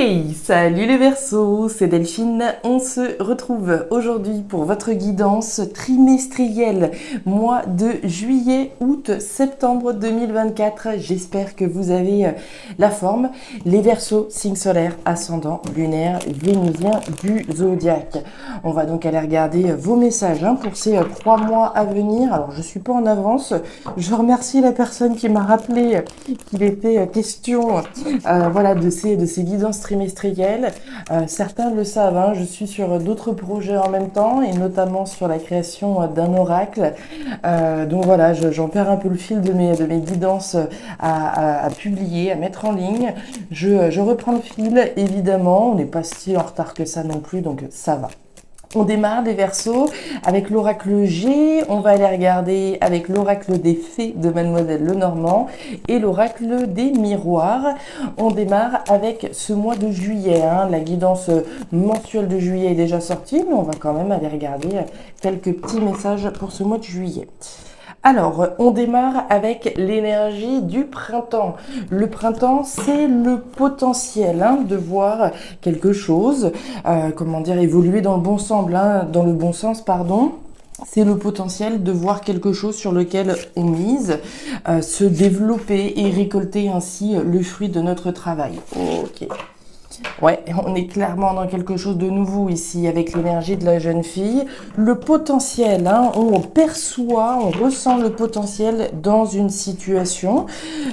Hey, salut les Verseaux, c'est Delphine. On se retrouve aujourd'hui pour votre guidance trimestrielle, mois de juillet, août, septembre 2024. J'espère que vous avez la forme. Les Verseaux, signe solaire, ascendant, lunaire, vénusien du zodiaque. On va donc aller regarder vos messages pour ces 3 mois à venir. Alors, je suis pas en avance. Je remercie la personne qui m'a rappelé qu'il était question de ces guidances trimestrielles. Certains le savent, je suis sur d'autres projets en même temps et notamment sur la création d'un oracle. Donc voilà, j'en perds un peu le fil de mes guidances à publier, à mettre en ligne. Je reprends le fil, évidemment. On n'est pas si en retard que ça non plus, donc ça va. On démarre des Verseaux avec l'oracle G, on va aller regarder avec l'oracle des fées de Mademoiselle Lenormand et l'oracle des miroirs. On démarre avec ce mois de juillet, la guidance mensuelle de juillet est déjà sortie, mais on va quand même aller regarder quelques petits messages pour ce mois de juillet. Alors, on démarre avec l'énergie du printemps. Le printemps, c'est le potentiel de voir quelque chose, évoluer dans le bon sens, C'est le potentiel de voir quelque chose sur lequel on mise, se développer et récolter ainsi le fruit de notre travail. Ok. Ouais, on est clairement dans quelque chose de nouveau ici avec l'énergie de la jeune fille. Le potentiel, on perçoit, on ressent le potentiel dans une situation.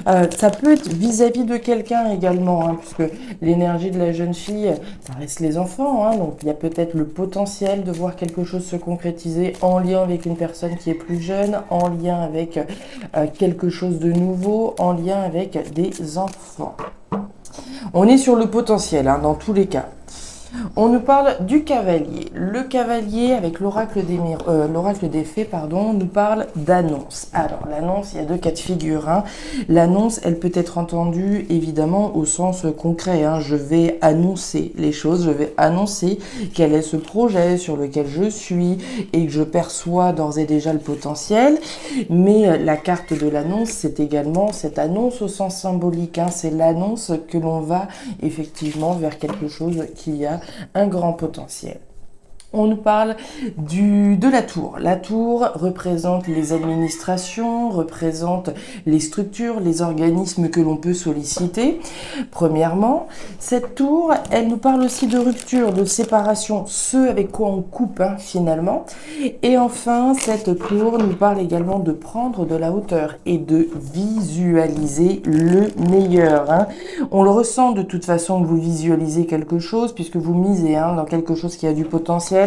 Ça peut être vis-à-vis de quelqu'un également, puisque l'énergie de la jeune fille, ça reste les enfants. Donc il y a peut-être le potentiel de voir quelque chose se concrétiser en lien avec une personne qui est plus jeune, en lien avec quelque chose de nouveau, en lien avec des enfants. On est sur le potentiel, dans tous les cas. On nous parle du cavalier. Le cavalier, avec l'oracle des fées, nous parle d'annonce. Alors, l'annonce, il y a 2 cas de figure. L'annonce, elle peut être entendue, évidemment, au sens concret. Je vais annoncer les choses, je vais annoncer quel est ce projet sur lequel je suis et que je perçois d'ores et déjà le potentiel. Mais la carte de l'annonce, c'est également cette annonce au sens symbolique. C'est l'annonce que l'on va effectivement vers quelque chose qui a un grand potentiel. On nous parle de la tour. La tour représente les administrations, représente les structures, les organismes que l'on peut solliciter. Premièrement, cette tour, elle nous parle aussi de rupture, de séparation, ce avec quoi on coupe finalement. Et enfin, cette tour nous parle également de prendre de la hauteur et de visualiser le meilleur. On le ressent de toute façon que vous visualisez quelque chose puisque vous misez dans quelque chose qui a du potentiel.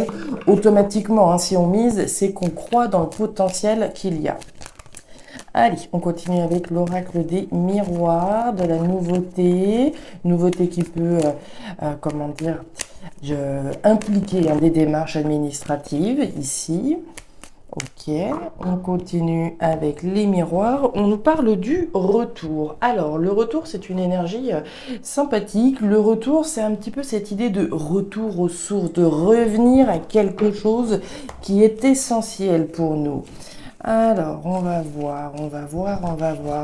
Automatiquement, si on mise, c'est qu'on croit dans le potentiel qu'il y a. Allez, on continue avec l'oracle des miroirs, de la nouveauté qui peut, impliquer des démarches administratives ici. Ok, on continue avec les miroirs. On nous parle du retour. Alors, le retour, c'est une énergie sympathique. Le retour, c'est un petit peu cette idée de retour aux sources, de revenir à quelque chose qui est essentiel pour nous. Alors, on va voir.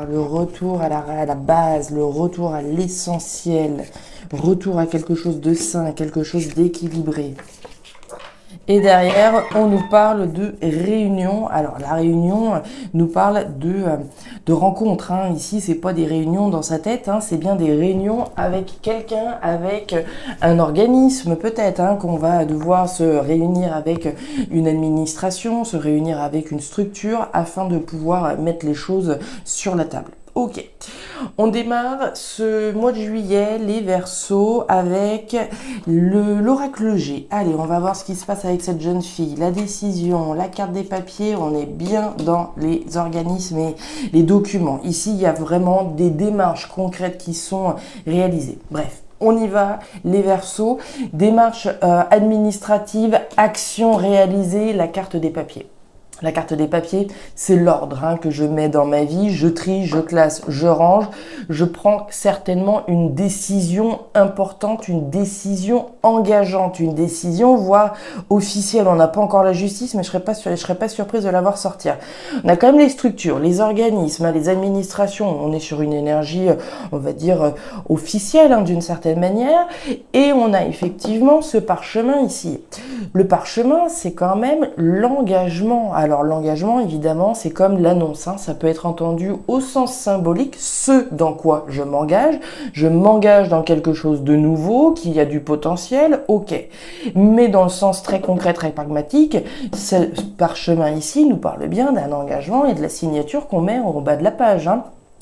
Le retour à la base, le retour à l'essentiel, retour à quelque chose de sain, quelque chose d'équilibré. Et derrière, on nous parle de réunion. Alors, la réunion nous parle de rencontres. Ici, c'est pas des réunions dans sa tête, c'est bien des réunions avec quelqu'un, avec un organisme peut-être, qu'on va devoir se réunir avec une administration, se réunir avec une structure afin de pouvoir mettre les choses sur la table. Ok, on démarre ce mois de juillet, les Verseaux, avec l'oracle G. Allez, on va voir ce qui se passe avec cette jeune fille. La décision, la carte des papiers, on est bien dans les organismes et les documents. Ici, il y a vraiment des démarches concrètes qui sont réalisées. Bref. On y va, les Verseaux, démarches administratives, actions réalisées, la carte des papiers. La carte des papiers, c'est l'ordre que je mets dans ma vie, je trie, je classe, je range, je prends certainement une décision importante, une décision engageante, une décision voire officielle. On n'a pas encore la justice, mais je serais pas surprise de la voir sortir. On a quand même les structures, les organismes, les administrations, on est sur une énergie, on va dire, officielle d'une certaine manière, et on a effectivement ce parchemin ici. Le parchemin, c'est quand même l'engagement. Alors l'engagement, évidemment, c'est comme l'annonce. Ça peut être entendu au sens symbolique, ce dans quoi je m'engage dans quelque chose de nouveau, qui a du potentiel, ok. Mais dans le sens très concret, très pragmatique, ce parchemin ici nous parle bien d'un engagement et de la signature qu'on met au bas de la page.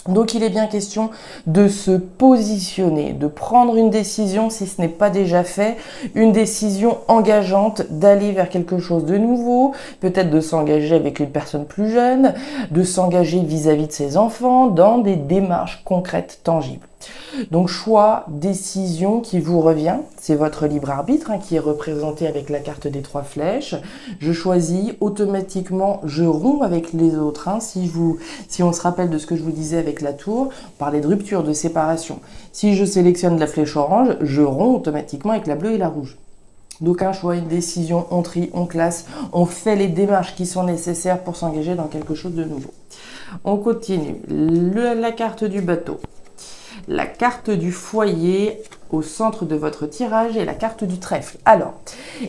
Donc il est bien question de se positionner, de prendre une décision si ce n'est pas déjà fait, une décision engageante d'aller vers quelque chose de nouveau, peut-être de s'engager avec une personne plus jeune, de s'engager vis-à-vis de ses enfants dans des démarches concrètes, tangibles. Donc choix, décision qui vous revient, c'est votre libre arbitre qui est représenté avec la carte des 3 flèches. Je choisis, automatiquement je romps avec les autres. Si on se rappelle de ce que je vous disais avec la tour, on parlait de rupture, de séparation. Si je sélectionne la flèche orange, je romps automatiquement avec la bleue et la rouge. Donc un choix, une décision, on trie, on classe, on fait les démarches qui sont nécessaires pour s'engager dans quelque chose de nouveau. On continue. La carte du bateau. La carte du foyer au centre de votre tirage et la carte du trèfle. Alors,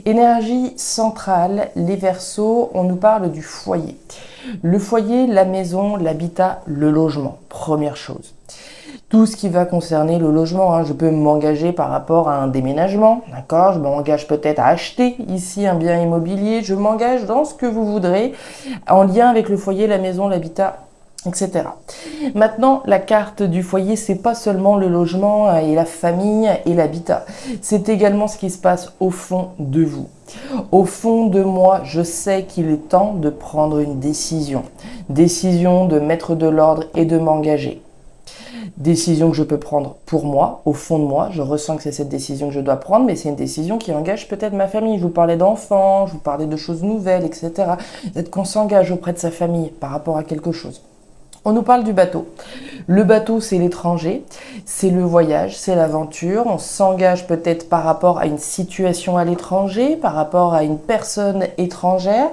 énergie centrale, les Verseaux, on nous parle du foyer. Le foyer, la maison, l'habitat, le logement, première chose. Tout ce qui va concerner le logement, je peux m'engager par rapport à un déménagement, d'accord? Je m'engage peut-être à acheter ici un bien immobilier, je m'engage dans ce que vous voudrez, en lien avec le foyer, la maison, l'habitat, etc. Maintenant, la carte du foyer, c'est pas seulement le logement et la famille et l'habitat. C'est également ce qui se passe au fond de vous. Au fond de moi, je sais qu'il est temps de prendre une décision. Décision de mettre de l'ordre et de m'engager. Décision que je peux prendre pour moi, au fond de moi, je ressens que c'est cette décision que je dois prendre, mais c'est une décision qui engage peut-être ma famille. Je vous parlais d'enfants, je vous parlais de choses nouvelles, etc. Peut-être qu'on s'engage auprès de sa famille par rapport à quelque chose. On nous parle du bateau. Le bateau, c'est l'étranger, c'est le voyage, c'est l'aventure. On s'engage peut-être par rapport à une situation à l'étranger, par rapport à une personne étrangère,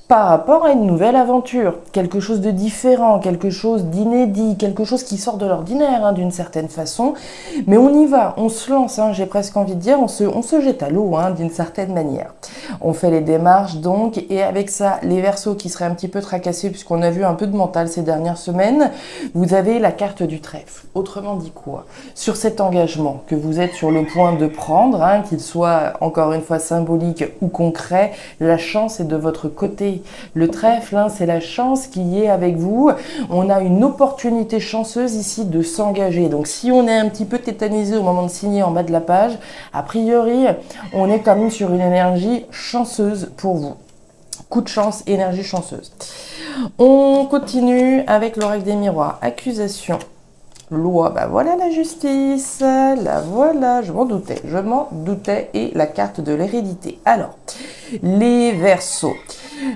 par rapport à une nouvelle aventure, quelque chose de différent, quelque chose d'inédit, quelque chose qui sort de l'ordinaire d'une certaine façon. Mais on y va, on se lance, j'ai presque envie de dire, on se jette à l'eau d'une certaine manière. On fait les démarches donc, et avec ça, les Verseaux qui seraient un petit peu tracassés puisqu'on a vu un peu de mental ces dernières semaines, vous avez la carte du trèfle. Autrement dit quoi? Sur cet engagement que vous êtes sur le point de prendre, qu'il soit encore une fois symbolique ou concret, la chance est de votre côté. Le trèfle, c'est la chance qui est avec vous. On a une opportunité chanceuse ici de s'engager. Donc si on est un petit peu tétanisé au moment de signer en bas de la page, a priori, on est quand même sur une énergie chanceuse pour vous. Coup de chance, énergie chanceuse. On continue avec l'oracle des miroirs. Accusation. Loi, voilà la justice, la voilà, je m'en doutais, et la carte de l'hérédité. Alors, les Verseaux.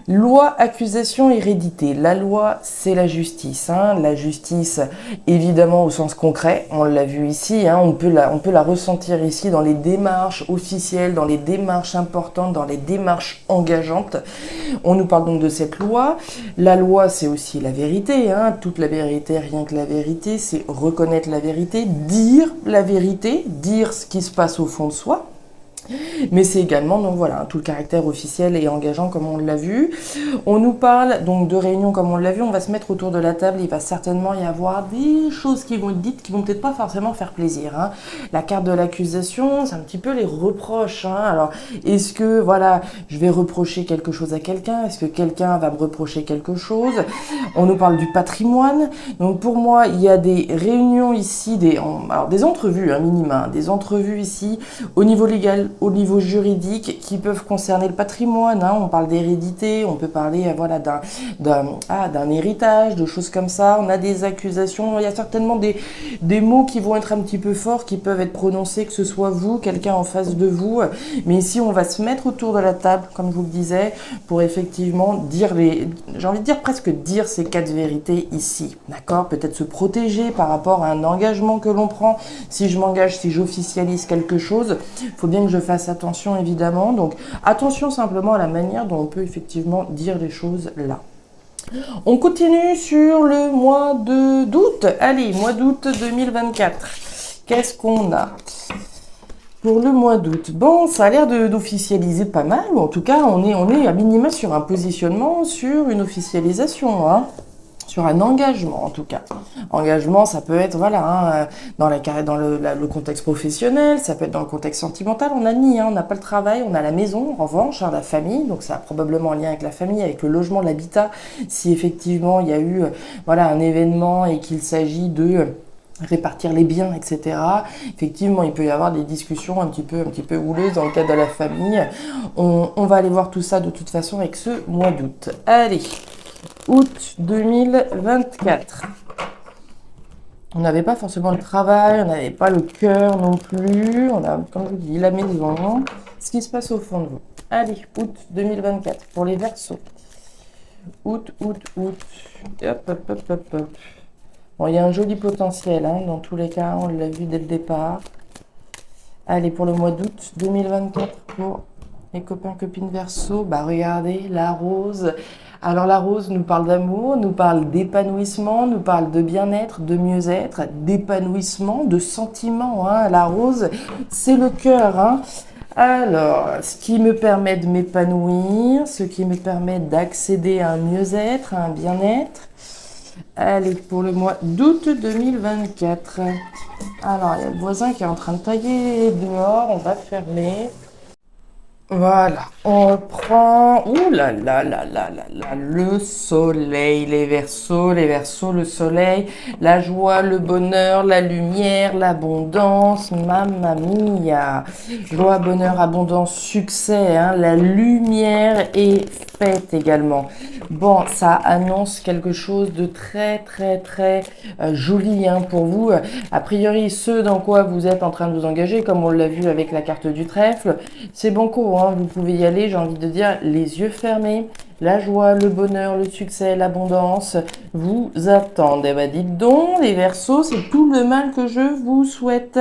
Loi, accusation, hérédité. La loi, c'est la justice. La justice, évidemment, au sens concret, on l'a vu ici, on peut la ressentir ici dans les démarches officielles, dans les démarches importantes, dans les démarches engageantes. On nous parle donc de cette loi. La loi, c'est aussi la vérité. Toute la vérité, rien que la vérité, c'est reconnaître la vérité, dire ce qui se passe au fond de soi. Mais c'est également, donc voilà, tout le caractère officiel et engageant comme on l'a vu. On nous parle donc de réunions comme on l'a vu, on va se mettre autour de la table, il va certainement y avoir des choses qui vont être dites qui vont peut-être pas forcément faire plaisir. La carte de l'accusation, c'est un petit peu les reproches. Alors, est-ce que, voilà, je vais reprocher quelque chose à quelqu'un? Est-ce que quelqu'un va me reprocher quelque chose? On nous parle du patrimoine. Donc pour moi, il y a des réunions ici, des entrevues, minima, des entrevues ici, au niveau légal, au niveau niveau juridique qui peuvent concerner le patrimoine, hein. On parle d'hérédité, on peut parler voilà, d'un héritage, de choses comme ça. On a des accusations, il y a certainement des mots qui vont être un petit peu forts, qui peuvent être prononcés, que ce soit vous, quelqu'un en face de vous. Mais ici, on va se mettre autour de la table, comme je vous le disais, pour effectivement dire j'ai envie de dire presque dire ces 4 vérités ici. D'accord? Peut-être se protéger par rapport à un engagement que l'on prend. Si je m'engage, si j'officialise quelque chose, il faut bien que je fasse attention, évidemment. Donc, attention simplement à la manière dont on peut effectivement dire les choses là. On continue sur le mois d'août. Allez, mois d'août 2024. Qu'est-ce qu'on a pour le mois d'août? Bon, ça a l'air d'officialiser pas mal, ou en tout cas, on est à minima sur un positionnement, sur une officialisation, hein. Sur un engagement en tout cas. Engagement, ça peut être voilà, hein, dans le contexte professionnel, ça peut être dans le contexte sentimental. On a ni, hein, on n'a pas le travail, on a la maison, en revanche, hein, la famille. Donc ça a probablement un lien avec la famille, avec le logement, l'habitat. Si effectivement il y a eu voilà un événement et qu'il s'agit de répartir les biens, etc. Effectivement, il peut y avoir des discussions un petit peu houleuses dans le cadre de la famille. On va aller voir tout ça de toute façon avec ce mois d'août. Allez. Août 2024. On n'avait pas forcément le travail, on n'avait pas le cœur non plus. On a, comme je vous dis, la maison. Ce qui se passe au fond de vous. Allez, août 2024 pour les Verseaux. Août. Hop. Bon, il y a un joli potentiel, hein, dans tous les cas, on l'a vu dès le départ. Allez, pour le mois d'août 2024, pour les copains, copines Verseaux, bah regardez, la rose. Alors la rose nous parle d'amour, nous parle d'épanouissement, nous parle de bien-être, de mieux-être, d'épanouissement, de sentiments, hein. La rose, c'est le cœur, hein. Alors, ce qui me permet de m'épanouir, ce qui me permet d'accéder à un mieux-être, à un bien-être. Allez, pour le mois d'août 2024. Alors, il y a le voisin qui est en train de tailler dehors, on va fermer. Voilà, on reprend. Ouh là là là là là là, le soleil, les Verseaux, le soleil, la joie, le bonheur, la lumière, l'abondance, mamma mia. Joie, bonheur, abondance, succès, hein, la lumière est faite également. Bon, ça annonce quelque chose de très joli, hein, pour vous. A priori, ce dans quoi vous êtes en train de vous engager, comme on l'a vu avec la carte du trèfle, c'est banco, hein, vous pouvez y aller, j'ai envie de dire, les yeux fermés. La joie, le bonheur, le succès, l'abondance vous attendent. Eh ben, dites donc, les Verseaux, c'est tout le mal que je vous souhaite.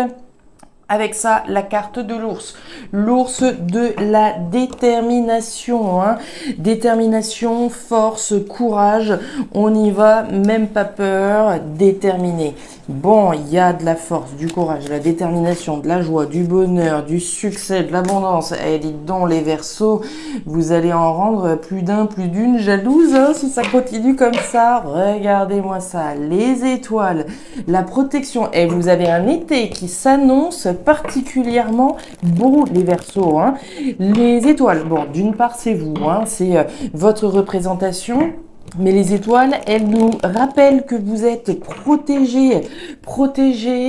Avec ça, la carte de l'ours. L'ours de la détermination, hein. Détermination, force, courage. On y va, même pas peur, déterminé. Bon, il y a de la force, du courage, de la détermination, de la joie, du bonheur, du succès, de l'abondance. Eh, dites donc, les Verseaux, vous allez en rendre plus d'un, plus d'une jalouse, hein, si ça continue comme ça. Regardez-moi ça, les étoiles, la protection. Et vous avez un été qui s'annonce particulièrement beau, les Verseaux, hein. Les étoiles, bon, d'une part, c'est vous, hein, c'est votre représentation. Mais les étoiles, elles nous rappellent que vous êtes protégés,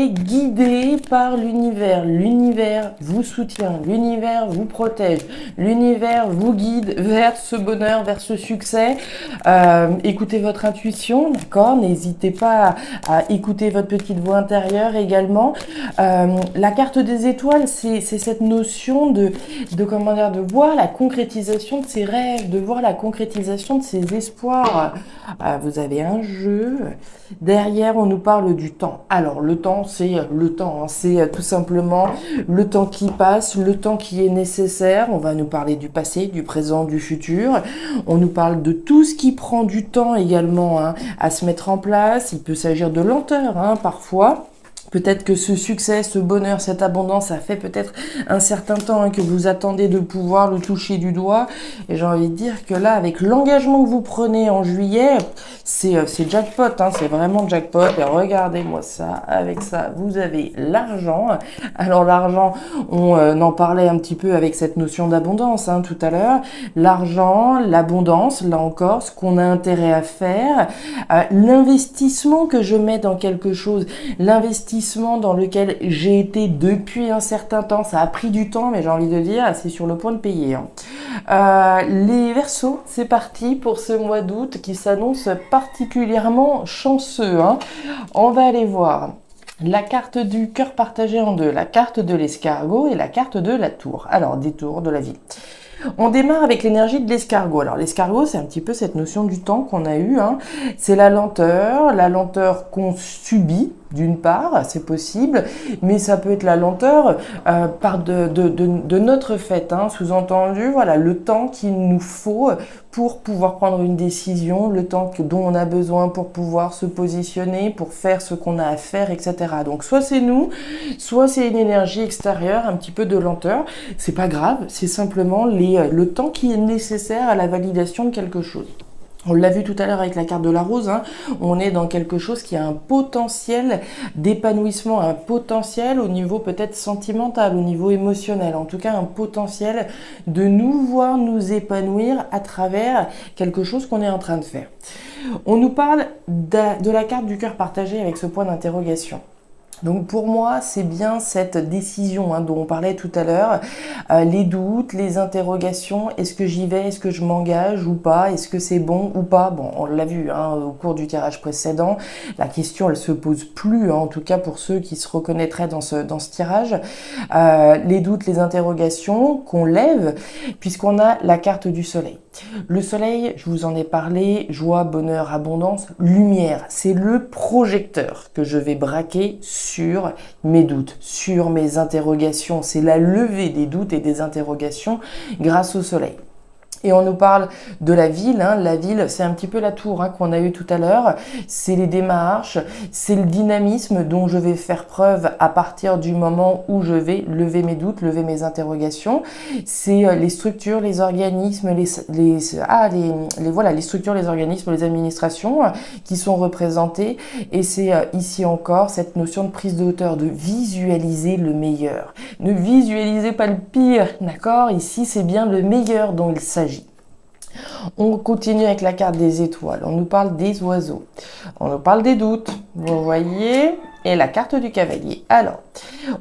guidés par l'univers. L'univers vous soutient, l'univers vous protège, l'univers vous guide vers ce bonheur, vers ce succès. Écoutez votre intuition, d'accord? N'hésitez pas à écouter votre petite voix intérieure également. La carte des étoiles, c'est cette notion de comment dire, de voir la concrétisation de ses rêves, de voir la concrétisation de ses espoirs. Vous avez un jeu. Derrière, on nous parle du temps. Alors, le temps, c'est le temps, hein. C'est tout simplement le temps qui passe, le temps qui est nécessaire. On va nous parler du passé, du présent, du futur. On nous parle de tout ce qui prend du temps également, hein, à se mettre en place. Il peut s'agir de lenteur, hein, parfois. Peut-être que ce succès, ce bonheur, cette abondance, ça fait peut-être un certain temps, hein, que vous attendez de pouvoir le toucher du doigt. Et j'ai envie de dire que là, avec l'engagement que vous prenez en juillet, c'est jackpot, hein, c'est vraiment jackpot. Et regardez-moi ça, avec ça, vous avez l'argent. Alors l'argent, on en parlait un petit peu avec cette notion d'abondance, hein, tout à l'heure. L'argent, l'abondance, là encore, ce qu'on a intérêt à faire. L'investissement que je mets dans quelque chose, l'investissement investissement dans lequel j'ai été depuis un certain temps. Ça a pris du temps, mais j'ai envie de dire, c'est sur le point de payer. Les Verseaux, c'est parti pour ce mois d'août qui s'annonce particulièrement chanceux. On va aller voir la carte du cœur partagé en deux, la carte de l'escargot et la carte de la tour. Alors, des tours de la vie. On démarre avec l'énergie de l'escargot. Alors l'escargot, c'est un petit peu cette notion du temps qu'on a eue. C'est la lenteur qu'on subit d'une part, c'est possible, mais ça peut être la lenteur de notre fait. Sous-entendu, voilà, le temps qu'il nous faut pour pouvoir prendre une décision, le temps dont on a besoin pour pouvoir se positionner, pour faire ce qu'on a à faire, etc. Donc soit c'est nous, soit c'est une énergie extérieure, un petit peu de lenteur. C'est pas grave, c'est simplement le temps qui est nécessaire à la validation de quelque chose. On l'a vu tout à l'heure avec la carte de la rose, on est dans quelque chose qui a un potentiel d'épanouissement, un potentiel au niveau peut-être sentimental, au niveau émotionnel, en tout cas un potentiel de nous voir nous épanouir à travers quelque chose qu'on est en train de faire. On nous parle de la carte du cœur partagé avec ce point d'interrogation. Donc pour moi, c'est bien cette décision dont on parlait tout à l'heure, les doutes, les interrogations, est-ce que j'y vais, est-ce que je m'engage ou pas, est-ce que c'est bon ou pas. Bon, on l'a vu au cours du tirage précédent, la question elle se pose plus, en tout cas pour ceux qui se reconnaîtraient dans ce tirage. Les doutes, les interrogations qu'on lève, puisqu'on a la carte du soleil. Le soleil, je vous en ai parlé, joie, bonheur, abondance, lumière, c'est le projecteur que je vais braquer sur mes doutes, sur mes interrogations. C'est la levée des doutes et des interrogations grâce au soleil. Et on nous parle de la ville. La ville, c'est un petit peu la tour qu'on a eu tout à l'heure. C'est les démarches, c'est le dynamisme dont je vais faire preuve à partir du moment où je vais lever mes doutes, lever mes interrogations. C'est les structures, les organismes, les structures, les organismes, les administrations qui sont représentées. Et c'est ici encore cette notion de prise de hauteur, de visualiser le meilleur. Ne visualisez pas le pire, d'accord? Ici, c'est bien le meilleur dont il s'agit. On continue avec la carte des étoiles. On nous parle des oiseaux. On nous parle des doutes. Vous voyez? Et la carte du cavalier. Alors,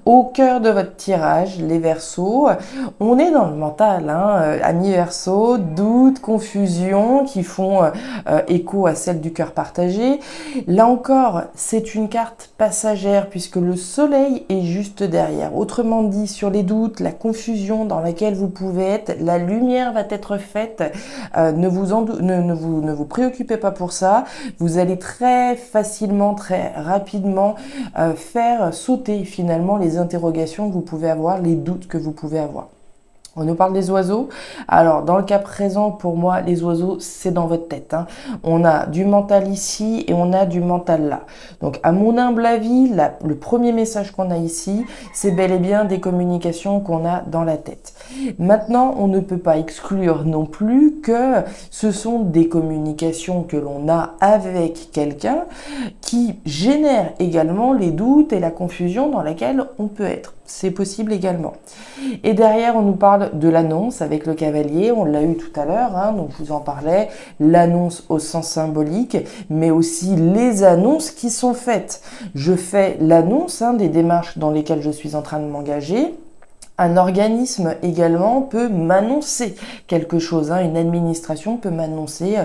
au cœur de votre tirage, les Verseaux, on est dans le mental, amis Verseaux, doutes, confusion qui font écho à celle du cœur partagé. Là encore, c'est une carte passagère puisque le soleil est juste derrière. Autrement dit, sur les doutes, la confusion dans laquelle vous pouvez être, la lumière va être faite. Ne vous préoccupez pas pour ça. Vous allez très facilement, très rapidement faire sauter finalement les interrogations que vous pouvez avoir, les doutes que vous pouvez avoir. On nous parle des oiseaux. Alors, dans le cas présent, pour moi, les oiseaux, c'est dans votre tête. On a du mental ici et on a du mental là. Donc, à mon humble avis, le premier message qu'on a ici, c'est bel et bien des communications qu'on a dans la tête. Maintenant, on ne peut pas exclure non plus que ce sont des communications que l'on a avec quelqu'un qui génèrent également les doutes et la confusion dans laquelle on peut être. C'est possible également. Et derrière, on nous parle de l'annonce avec le cavalier. On l'a eu tout à l'heure, donc je vous en parlais. L'annonce au sens symbolique, mais aussi les annonces qui sont faites. Je fais l'annonce des démarches dans lesquelles je suis en train de m'engager. Un organisme également peut m'annoncer quelque chose. Une administration peut m'annoncer,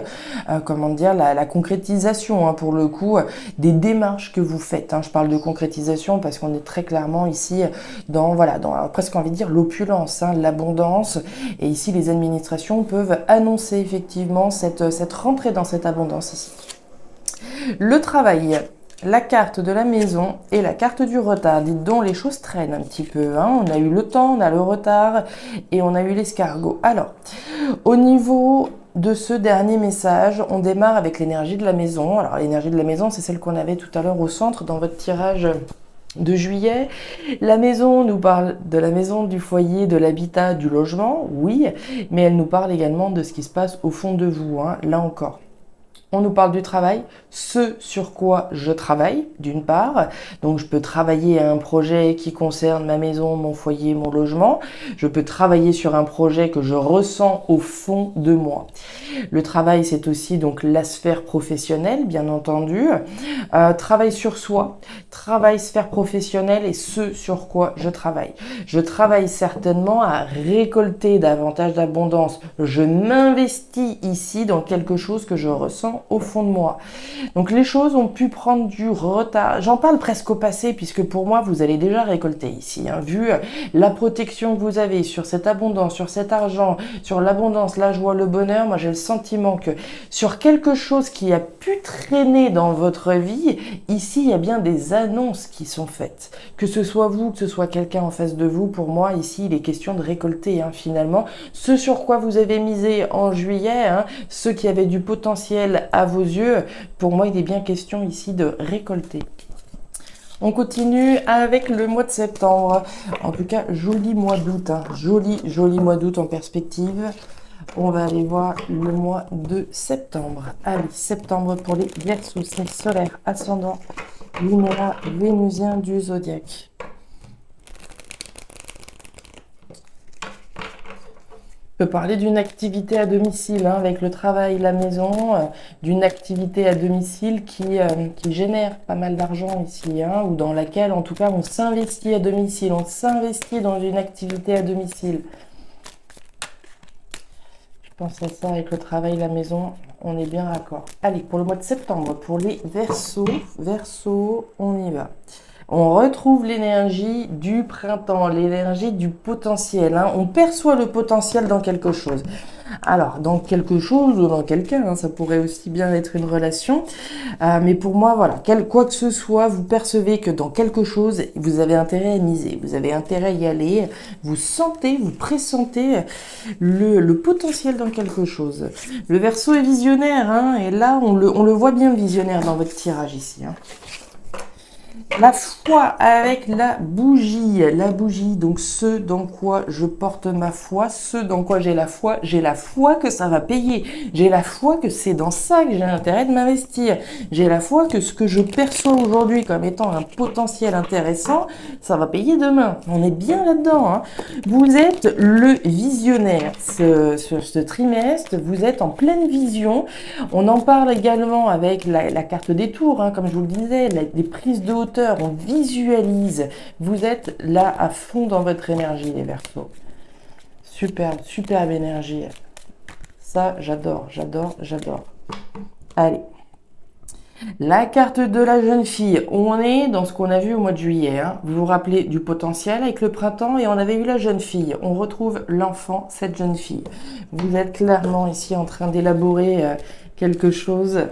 la concrétisation, pour le coup, des démarches que vous faites. Je parle de concrétisation parce qu'on est très clairement ici dans presque envie de dire l'opulence, l'abondance. Et ici, les administrations peuvent annoncer effectivement cette rentrée dans cette abondance ici. Le travail. La carte de la maison et la carte du retard. Dites donc, les choses traînent un petit peu. On a eu le temps, on a le retard et on a eu l'escargot. Alors, au niveau de ce dernier message, on démarre avec l'énergie de la maison. Alors, l'énergie de la maison, c'est celle qu'on avait tout à l'heure au centre dans votre tirage de juillet. La maison nous parle de la maison, du foyer, de l'habitat, du logement, oui, mais elle nous parle également de ce qui se passe au fond de vous, là encore. On nous parle du travail, ce sur quoi je travaille, d'une part. Donc, je peux travailler à un projet qui concerne ma maison, mon foyer, mon logement. Je peux travailler sur un projet que je ressens au fond de moi. Le travail, c'est aussi donc la sphère professionnelle, bien entendu. Travail sur soi, travail sphère professionnelle et ce sur quoi je travaille. Je travaille certainement à récolter davantage d'abondance. Je m'investis ici dans quelque chose que je ressens au fond de moi. Donc les choses ont pu prendre du retard. J'en parle presque au passé puisque pour moi, vous allez déjà récolter ici. Hein. Vu la protection que vous avez sur cette abondance, sur cet argent, sur l'abondance, la joie, le bonheur, moi j'ai le sentiment que sur quelque chose qui a pu traîner dans votre vie, ici il y a bien des annonces qui sont faites. Que ce soit vous, que ce soit quelqu'un en face de vous, pour moi ici il est question de récolter finalement ce sur quoi vous avez misé en juillet, ce qui avait du potentiel à vos yeux, pour moi il est bien question ici de récolter. On continue avec le mois de septembre. En tout cas, joli mois d'août. Joli mois d'août en perspective. On va aller voir le mois de septembre. Allez, septembre pour les Verseaux, c'est solaire, ascendant, lunaire, vénusien du zodiaque. On peut parler d'une activité à domicile, avec le travail, la maison, d'une activité à domicile qui génère pas mal d'argent ici, ou dans laquelle, en tout cas, on s'investit à domicile, on s'investit dans une activité à domicile. Je pense à ça avec le travail, la maison, on est bien raccord. Allez, pour le mois de septembre, pour les Verseaux, on y va. On retrouve l'énergie du printemps, l'énergie du potentiel. On perçoit le potentiel dans quelque chose. Alors, dans quelque chose ou dans quelqu'un, ça pourrait aussi bien être une relation. Mais pour moi, voilà, quoi que ce soit, vous percevez que dans quelque chose, vous avez intérêt à miser, vous avez intérêt à y aller, vous sentez, vous pressentez le potentiel dans quelque chose. Le Verseau est visionnaire, et là, on le voit bien visionnaire dans votre tirage ici. La foi avec la bougie, donc ce dans quoi je porte ma foi, ce dans quoi j'ai la foi que ça va payer, j'ai la foi que c'est dans ça que j'ai intérêt de m'investir, j'ai la foi que ce que je perçois aujourd'hui comme étant un potentiel intéressant, ça va payer demain, on est bien là-dedans. Vous êtes le visionnaire, ce trimestre, vous êtes en pleine vision, on en parle également avec la carte des tours, comme je vous le disais, des prises de hauteur, on visualise, vous êtes là à fond dans votre énergie les Verseaux. Superbe énergie. Ça, j'adore. Allez. La carte de la jeune fille, on est dans ce qu'on a vu au mois de juillet. Vous vous rappelez du potentiel avec le printemps et on avait eu la jeune fille. On retrouve l'enfant, cette jeune fille. Vous êtes clairement ici en train d'élaborer quelque chose.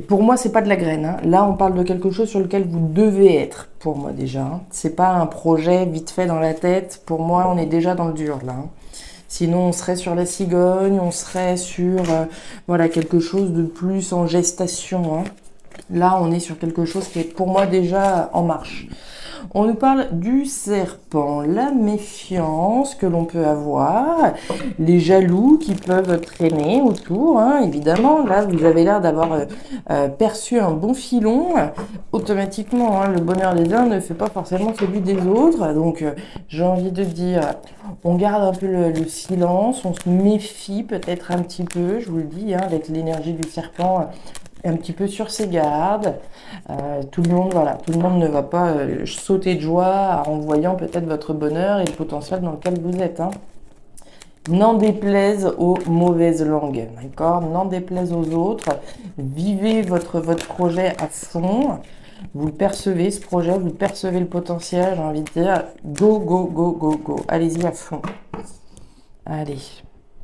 Pour moi, c'est pas de la graine. Là, on parle de quelque chose sur lequel vous devez être, pour moi déjà. C'est pas un projet vite fait dans la tête. Pour moi, on est déjà dans le dur là. Sinon, on serait sur la cigogne, on serait sur quelque chose de plus en gestation. Là, on est sur quelque chose qui est pour moi déjà en marche. On nous parle du serpent, la méfiance que l'on peut avoir, les jaloux qui peuvent traîner autour, évidemment. Là, vous avez l'air d'avoir perçu un bon filon. Automatiquement, le bonheur des uns ne fait pas forcément celui des autres. Donc, j'ai envie de dire, on garde un peu le silence, on se méfie peut-être un petit peu, je vous le dis, avec l'énergie du serpent, un petit peu sur ses gardes. Tout le monde ne va pas sauter de joie en voyant peut-être votre bonheur et le potentiel dans lequel vous êtes. N'en déplaise aux mauvaises langues, d'accord? N'en déplaise aux autres. Vivez votre projet à fond. Vous le percevez, ce projet, vous percevez le potentiel, j'ai envie de dire, go. Allez-y à fond. Allez.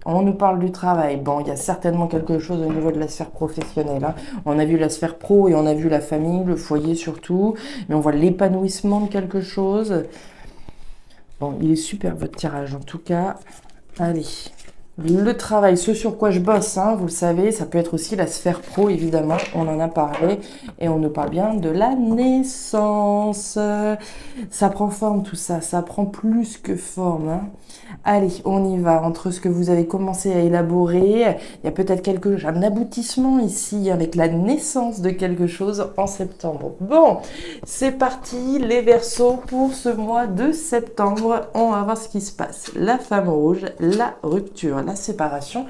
On nous parle du travail. Bon, il y a certainement quelque chose au niveau de la sphère professionnelle. On a vu la sphère pro et on a vu la famille, le foyer surtout. Mais on voit l'épanouissement de quelque chose. Bon, il est super votre tirage en tout cas. Allez. Le travail, ce sur quoi je bosse, vous le savez, ça peut être aussi la sphère pro, évidemment, on en a parlé, et on nous parle bien de la naissance. Ça prend forme tout ça, ça prend plus que forme. Allez, on y va. Entre ce que vous avez commencé à élaborer, il y a peut-être un aboutissement ici avec la naissance de quelque chose en septembre. Bon, c'est parti, les Verseaux, pour ce mois de septembre. On va voir ce qui se passe. La femme rouge, la rupture. la séparation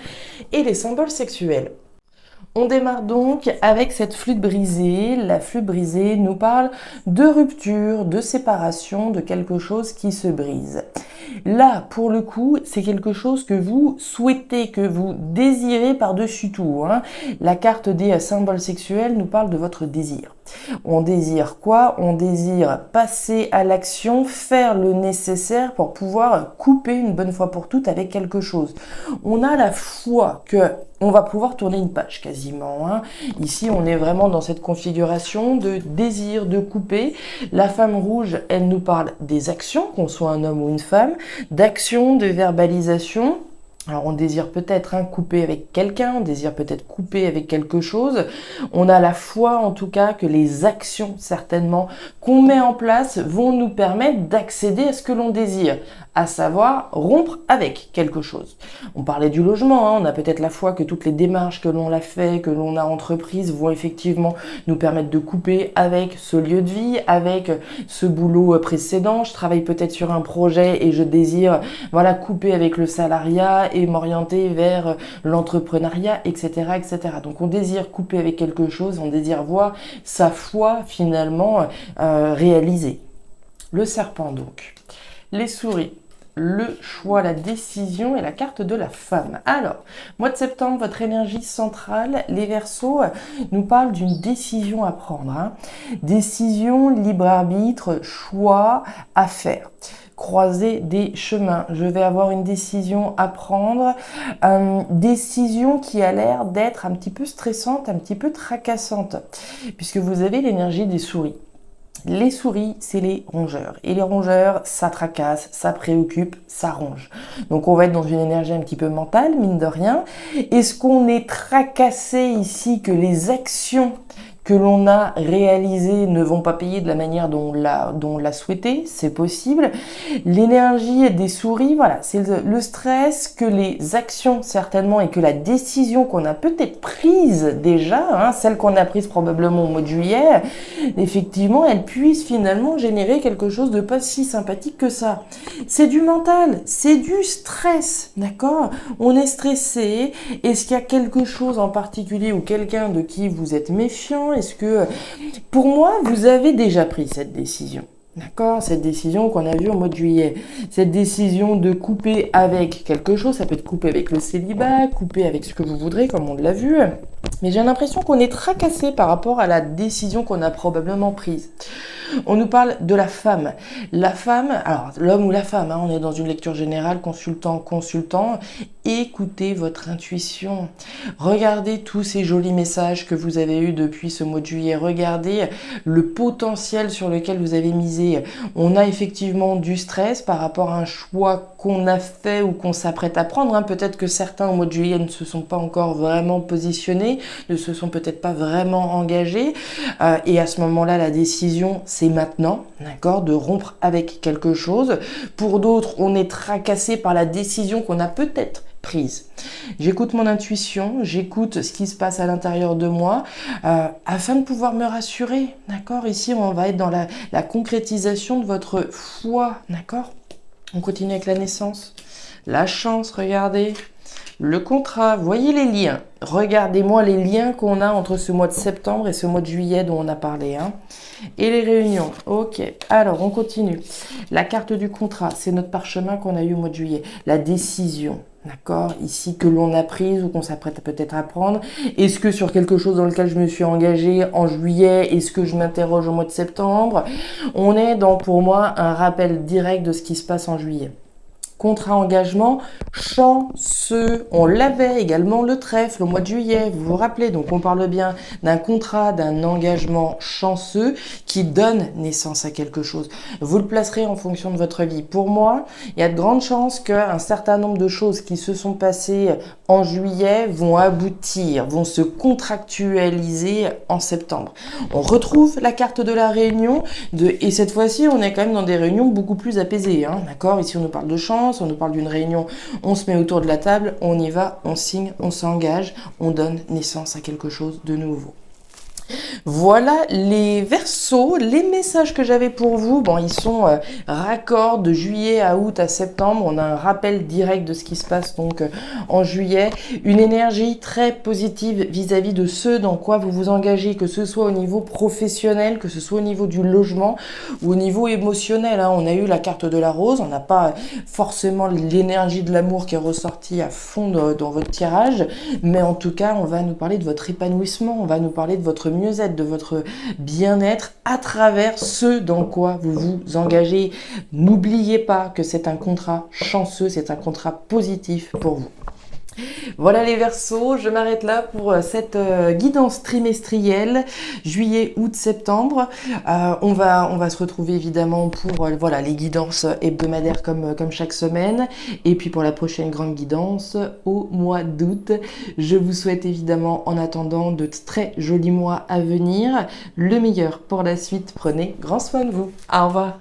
et les symboles sexuels. On démarre donc avec cette flûte brisée. La flûte brisée nous parle de rupture, de séparation, de quelque chose qui se brise. Là, pour le coup, c'est quelque chose que vous souhaitez, que vous désirez par-dessus tout, hein. La carte des symboles sexuels nous parle de votre désir. On désire quoi? On désire passer à l'action, faire le nécessaire pour pouvoir couper une bonne fois pour toutes avec quelque chose. On a la foi que on va pouvoir tourner une page quasiment, hein. Ici, on est vraiment dans cette configuration de désir de couper. La femme rouge, elle nous parle des actions, qu'on soit un homme ou une femme, d'action, de verbalisation. Alors on désire peut-être couper avec quelqu'un, on désire peut-être couper avec quelque chose. On a la foi en tout cas que les actions certainement qu'on met en place vont nous permettre d'accéder à ce que l'on désire, à savoir rompre avec quelque chose. On parlait du logement, hein, on a peut-être la foi que toutes les démarches que l'on a fait, que l'on a entreprises vont effectivement nous permettre de couper avec ce lieu de vie, avec ce boulot précédent. Je travaille peut-être sur un projet et je désire couper avec le salariat et m'orienter vers l'entrepreneuriat, etc., etc. Donc on désire couper avec quelque chose, on désire voir sa foi finalement réalisée. Le serpent donc, les souris, le choix, la décision et la carte de la femme. Alors, mois de septembre, votre énergie centrale, les Verseaux, nous parle d'une décision à prendre, hein. Décision, libre arbitre, choix à faire. Croiser des chemins. Je vais avoir une décision à prendre, décision qui a l'air d'être un petit peu stressante, un petit peu tracassante, puisque vous avez l'énergie des souris. Les souris, c'est les rongeurs. Et les rongeurs, ça tracasse, ça préoccupe, ça ronge. Donc on va être dans une énergie un petit peu mentale, mine de rien. Est-ce qu'on est tracassé ici que les actions que l'on a réalisées ne vont pas payer de la manière dont on l'a souhaité? C'est possible. L'énergie des souris, voilà, c'est le stress que les actions certainement et que la décision qu'on a peut-être prise déjà, hein, celle qu'on a prise probablement au mois de juillet, effectivement, elle puisse finalement générer quelque chose de pas si sympathique que ça. C'est du mental, c'est du stress, d'accord? On est stressé. Est-ce qu'il y a quelque chose en particulier ou quelqu'un de qui vous êtes méfiant? Est-ce que, pour moi, vous avez déjà pris cette décision? D'accord? Cette décision qu'on a vue au mois de juillet. Cette décision de couper avec quelque chose, ça peut être couper avec le célibat, couper avec ce que vous voudrez, comme on l'a vu. Mais j'ai l'impression qu'on est tracassé par rapport à la décision qu'on a probablement prise. On nous parle de la femme. La femme, alors l'homme ou la femme, hein, on est dans une lecture générale, consultant. Écoutez votre intuition. Regardez tous ces jolis messages que vous avez eus depuis ce mois de juillet. Regardez le potentiel sur lequel vous avez misé. On a effectivement du stress par rapport à un choix qu'on a fait ou qu'on s'apprête à prendre, hein. Peut-être que certains au mois de juillet ne se sont pas encore vraiment positionnés, ne se sont peut-être pas vraiment engagés. Et à ce moment-là, la décision, c'est maintenant, d'accord, de rompre avec quelque chose. Pour d'autres, on est tracassé par la décision qu'on a peut-être prise. J'écoute mon intuition, j'écoute ce qui se passe à l'intérieur de moi afin de pouvoir me rassurer, d'accord. Ici, on va être dans la concrétisation de votre foi, d'accord. On continue avec la naissance, la chance, regardez. Le contrat, voyez les liens. Regardez-moi les liens qu'on a entre ce mois de septembre et ce mois de juillet dont on a parlé, hein. Et les réunions, ok. Alors, on continue. La carte du contrat, c'est notre parchemin qu'on a eu au mois de juillet. La décision, d'accord, ici que l'on a prise ou qu'on s'apprête peut-être à prendre. Est-ce que sur quelque chose dans lequel je me suis engagée en juillet, est-ce que je m'interroge au mois de septembre? On est dans, pour moi, un rappel direct de ce qui se passe en juillet. Contrat engagement, chanceux. On l'avait également le trèfle au mois de juillet, vous vous rappelez. Donc on parle bien d'un contrat, d'un engagement chanceux qui donne naissance à quelque chose. Vous le placerez en fonction de votre vie. Pour moi, il y a de grandes chances qu'un certain nombre de choses qui se sont passées en juillet vont aboutir, vont se contractualiser en septembre. On retrouve la carte de la réunion et cette fois-ci, on est quand même dans des réunions beaucoup plus apaisées, hein, d'accord. Ici, on nous parle de chance. On nous parle d'une réunion, on se met autour de la table, on y va, on signe, on s'engage, on donne naissance à quelque chose de nouveau. Voilà les Verseaux, les messages que j'avais pour vous. Bon, ils sont raccords de juillet à août à septembre. On a un rappel direct de ce qui se passe donc en juillet. Une énergie très positive vis-à-vis de ce dans quoi vous vous engagez, que ce soit au niveau professionnel, que ce soit au niveau du logement ou au niveau émotionnel. Hein. On a eu la carte de la rose. On n'a pas forcément l'énergie de l'amour qui est ressortie à fond dans votre tirage. Mais en tout cas, on va nous parler de votre épanouissement. On va nous parler de votre mieux-être, de votre bien-être à travers ce dans quoi vous vous engagez. N'oubliez pas que c'est un contrat chanceux, c'est un contrat positif pour vous. Voilà les Verseaux, je m'arrête là pour cette guidance trimestrielle, juillet, août, septembre. On va se retrouver évidemment pour voilà, les guidances hebdomadaires comme chaque semaine. Et puis pour la prochaine grande guidance au mois d'août. Je vous souhaite évidemment en attendant de très jolis mois à venir. Le meilleur pour la suite. Prenez grand soin de vous. Au revoir.